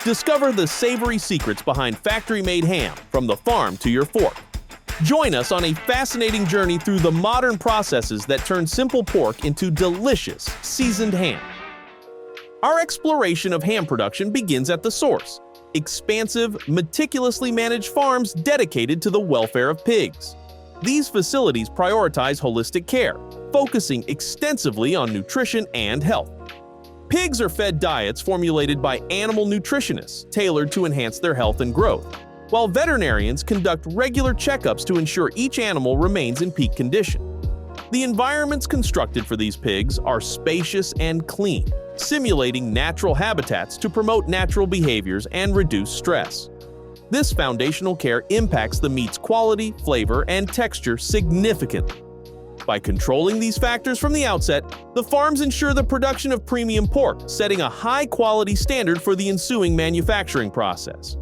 Discover the savory secrets behind factory-made ham from the farm to your fork. Join us on a fascinating journey through the modern processes that turn simple pork into delicious, seasoned ham. Our exploration of ham production begins at the source: expansive, meticulously managed farms dedicated to the welfare of pigs. These facilities prioritize holistic care, focusing extensively on nutrition and health. Pigs are fed diets formulated by animal nutritionists tailored to enhance their health and growth, while veterinarians conduct regular checkups to ensure each animal remains in peak condition. The environments constructed for these pigs are spacious and clean, simulating natural habitats to promote natural behaviors and reduce stress. This foundational care impacts the meat's quality, flavor, and texture significantly. By controlling these factors from the outset, the farms ensure the production of premium pork, setting a high-quality standard for the ensuing manufacturing process.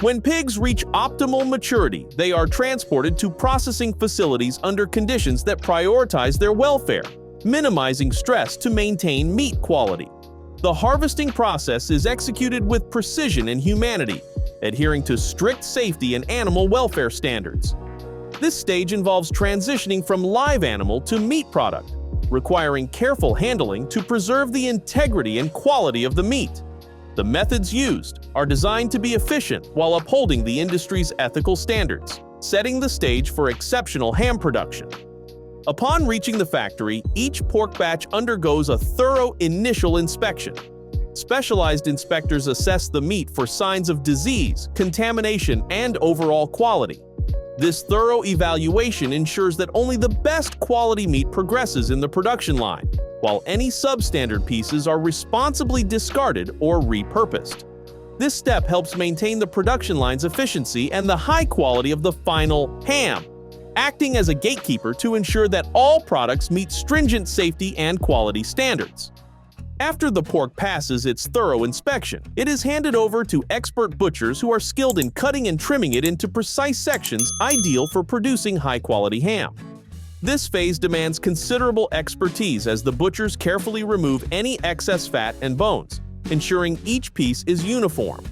When pigs reach optimal maturity, they are transported to processing facilities under conditions that prioritize their welfare, minimizing stress to maintain meat quality. The harvesting process is executed with precision and humanity, adhering to strict safety and animal welfare standards. This stage involves transitioning from live animal to meat product, requiring careful handling to preserve the integrity and quality of the meat. The methods used are designed to be efficient while upholding the industry's ethical standards, setting the stage for exceptional ham production. Upon reaching the factory, each pork batch undergoes a thorough initial inspection. Specialized inspectors assess the meat for signs of disease, contamination, and overall quality. This thorough evaluation ensures that only the best quality meat progresses in the production line, while any substandard pieces are responsibly discarded or repurposed. This step helps maintain the production line's efficiency and the high quality of the final ham, acting as a gatekeeper to ensure that all products meet stringent safety and quality standards. After the pork passes its thorough inspection, it is handed over to expert butchers who are skilled in cutting and trimming it into precise sections ideal for producing high-quality ham. This phase demands considerable expertise as the butchers carefully remove any excess fat and bones, ensuring each piece is uniform.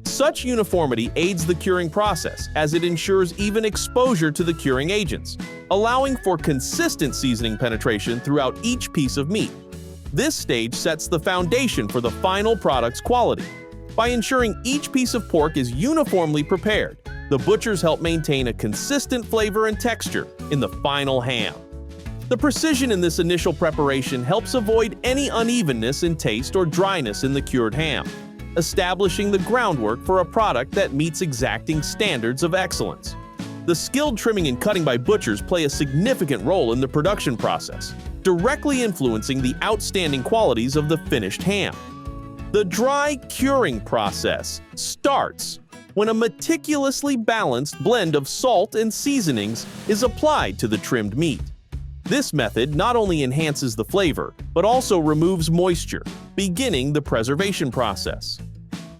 Such uniformity aids the curing process as it ensures even exposure to the curing agents, allowing for consistent seasoning penetration throughout each piece of meat. This stage sets the foundation for the final product's quality. By ensuring each piece of pork is uniformly prepared, the butchers help maintain a consistent flavor and texture in the final ham. The precision in this initial preparation helps avoid any unevenness in taste or dryness in the cured ham, establishing the groundwork for a product that meets exacting standards of excellence. The skilled trimming and cutting by butchers play a significant role in the production process, directly influencing the outstanding qualities of the finished ham. The dry curing process starts when a meticulously balanced blend of salt and seasonings is applied to the trimmed meat. This method not only enhances the flavor, but also removes moisture, beginning the preservation process.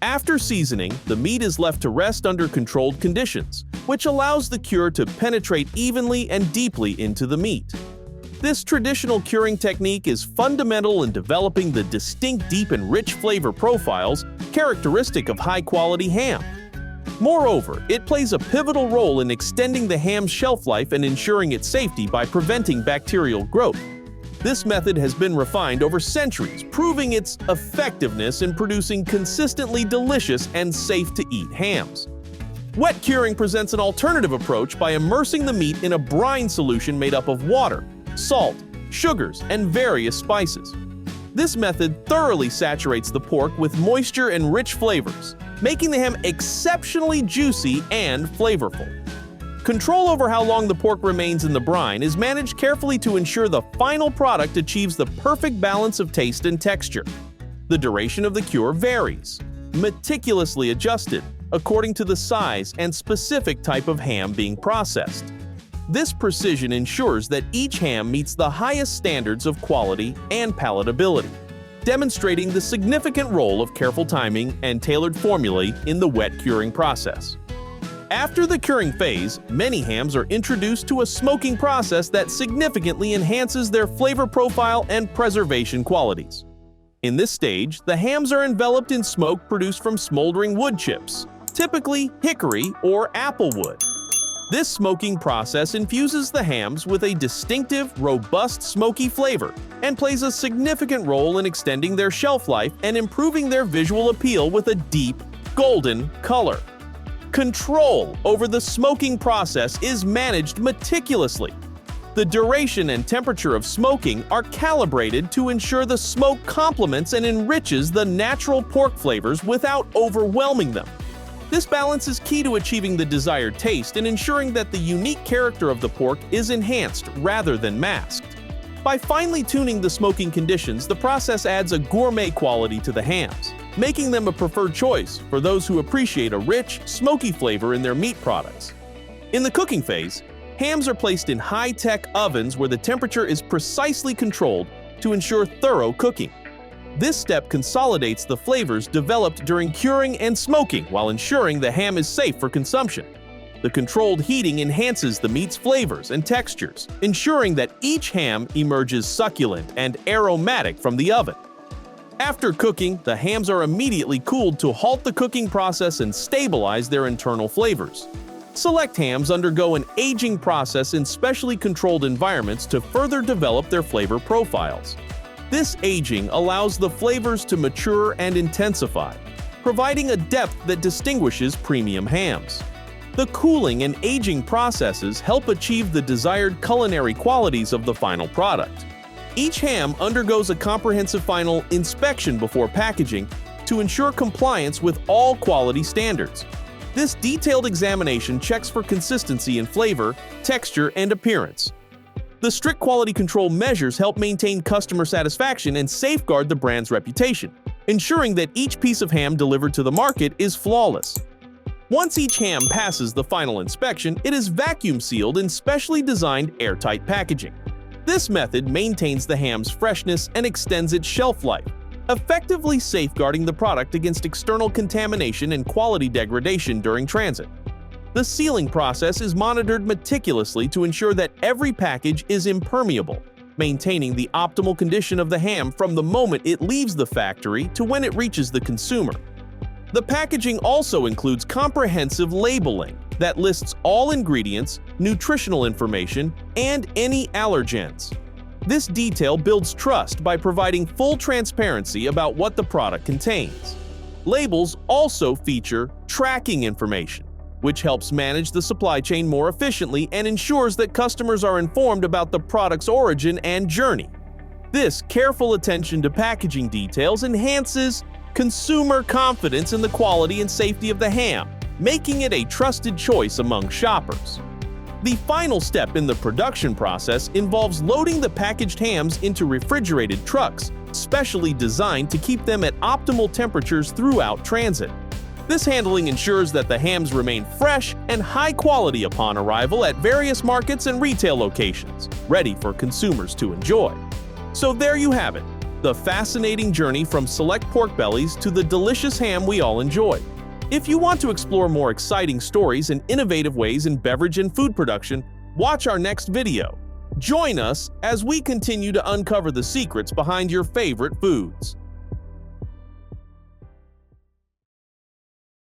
After seasoning, the meat is left to rest under controlled conditions, which allows the cure to penetrate evenly and deeply into the meat. This traditional curing technique is fundamental in developing the distinct deep and rich flavor profiles characteristic of high-quality ham. Moreover, it plays a pivotal role in extending the ham's shelf life and ensuring its safety by preventing bacterial growth. This method has been refined over centuries, proving its effectiveness in producing consistently delicious and safe-to-eat hams. Wet curing presents an alternative approach by immersing the meat in a brine solution made up of water, salt, sugars, and various spices. This method thoroughly saturates the pork with moisture and rich flavors, making the ham exceptionally juicy and flavorful. Control over how long the pork remains in the brine is managed carefully to ensure the final product achieves the perfect balance of taste and texture. The duration of the cure varies, meticulously adjusted according to the size and specific type of ham being processed. This precision ensures that each ham meets the highest standards of quality and palatability, demonstrating the significant role of careful timing and tailored formulae in the wet curing process. After the curing phase, many hams are introduced to a smoking process that significantly enhances their flavor profile and preservation qualities. In this stage, the hams are enveloped in smoke produced from smoldering wood chips, typically hickory or apple wood. This smoking process infuses the hams with a distinctive, robust, smoky flavor and plays a significant role in extending their shelf life and improving their visual appeal with a deep, golden color. Control over the smoking process is managed meticulously. The duration and temperature of smoking are calibrated to ensure the smoke complements and enriches the natural pork flavors without overwhelming them. This balance is key to achieving the desired taste and ensuring that the unique character of the pork is enhanced rather than masked. By finely tuning the smoking conditions, the process adds a gourmet quality to the hams, making them a preferred choice for those who appreciate a rich, smoky flavor in their meat products. In the cooking phase, hams are placed in high-tech ovens where the temperature is precisely controlled to ensure thorough cooking. This step consolidates the flavors developed during curing and smoking while ensuring the ham is safe for consumption. The controlled heating enhances the meat's flavors and textures, ensuring that each ham emerges succulent and aromatic from the oven. After cooking, the hams are immediately cooled to halt the cooking process and stabilize their internal flavors. Select hams undergo an aging process in specially controlled environments to further develop their flavor profiles. This aging allows the flavors to mature and intensify, providing a depth that distinguishes premium hams. The cooling and aging processes help achieve the desired culinary qualities of the final product. Each ham undergoes a comprehensive final inspection before packaging to ensure compliance with all quality standards. This detailed examination checks for consistency in flavor, texture, and appearance. The strict quality control measures help maintain customer satisfaction and safeguard the brand's reputation, ensuring that each piece of ham delivered to the market is flawless. Once each ham passes the final inspection, it is vacuum sealed in specially designed airtight packaging. This method maintains the ham's freshness and extends its shelf life, effectively safeguarding the product against external contamination and quality degradation during transit. The sealing process is monitored meticulously to ensure that every package is impermeable, maintaining the optimal condition of the ham from the moment it leaves the factory to when it reaches the consumer. The packaging also includes comprehensive labeling that lists all ingredients, nutritional information, and any allergens. This detail builds trust by providing full transparency about what the product contains. Labels also feature tracking information, which helps manage the supply chain more efficiently and ensures that customers are informed about the product's origin and journey. This careful attention to packaging details enhances consumer confidence in the quality and safety of the ham, making it a trusted choice among shoppers. The final step in the production process involves loading the packaged hams into refrigerated trucks, specially designed to keep them at optimal temperatures throughout transit. This handling ensures that the hams remain fresh and high quality upon arrival at various markets and retail locations, ready for consumers to enjoy. So there you have it, the fascinating journey from select pork bellies to the delicious ham we all enjoy. If you want to explore more exciting stories and innovative ways in beverage and food production, watch our next video. Join us as we continue to uncover the secrets behind your favorite foods.